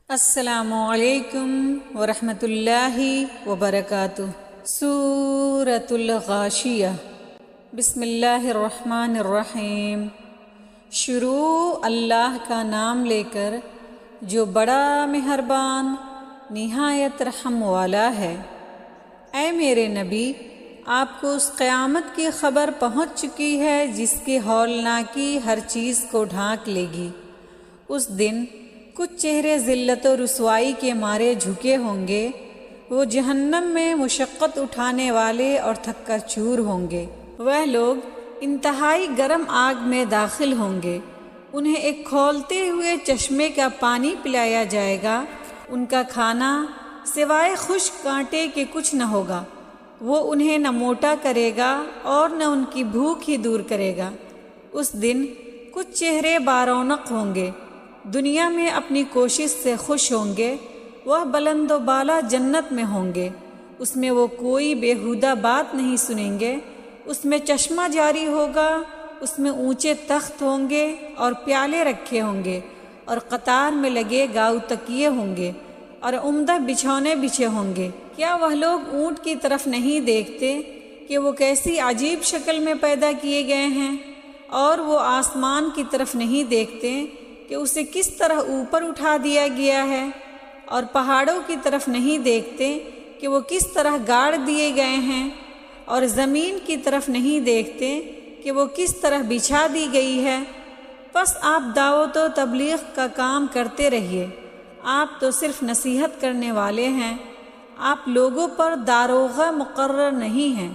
السلام علیکم ورحمۃ اللہ وبرکاتہ۔ سورۃ الغاشیہ۔ بسم اللہ الرحمن الرحیم۔ شروع اللہ کا نام لے کر جو بڑا مہربان نہایت رحم والا ہے۔ اے میرے نبی، آپ کو اس قیامت کی خبر پہنچ چکی ہے جس کی ہولناکی ہر چیز کو ڈھانک لے گی۔ اس دن کچھ چہرے ذلت و رسوائی کے مارے جھکے ہوں گے، وہ جہنم میں مشقت اٹھانے والے اور تھکا چور ہوں گے۔ وہ لوگ انتہائی گرم آگ میں داخل ہوں گے، انہیں ایک کھولتے ہوئے چشمے کا پانی پلایا جائے گا، ان کا کھانا سوائے خشک کانٹے کے کچھ نہ ہوگا، وہ انہیں نہ موٹا کرے گا اور نہ ان کی بھوک ہی دور کرے گا۔ اس دن کچھ چہرے بارونق ہوں گے، دنیا میں اپنی کوشش سے خوش ہوں گے، وہ بلند و بالا جنت میں ہوں گے، اس میں وہ کوئی بیہودہ بات نہیں سنیں گے، اس میں چشمہ جاری ہوگا، اس میں اونچے تخت ہوں گے اور پیالے رکھے ہوں گے، اور قطار میں لگے گاؤ تکیے ہوں گے اور عمدہ بچھونے بچھے ہوں گے۔ کیا وہ لوگ اونٹ کی طرف نہیں دیکھتے کہ وہ کیسی عجیب شکل میں پیدا کیے گئے ہیں، اور وہ آسمان کی طرف نہیں دیکھتے کہ اسے کس طرح اوپر اٹھا دیا گیا ہے، اور پہاڑوں کی طرف نہیں دیکھتے کہ وہ کس طرح گاڑ دیے گئے ہیں، اور زمین کی طرف نہیں دیکھتے کہ وہ کس طرح بچھا دی گئی ہے۔ پس آپ دعوت و تبلیغ کا کام کرتے رہیے، آپ تو صرف نصیحت کرنے والے ہیں، آپ لوگوں پر داروغہ مقرر نہیں ہیں۔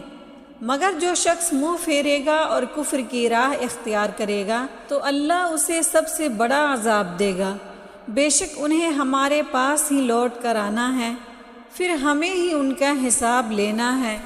مگر جو شخص منہ پھیرے گا اور کفر کی راہ اختیار کرے گا تو اللہ اسے سب سے بڑا عذاب دے گا۔ بے شک انہیں ہمارے پاس ہی لوٹ کر آنا ہے، پھر ہمیں ہی ان کا حساب لینا ہے۔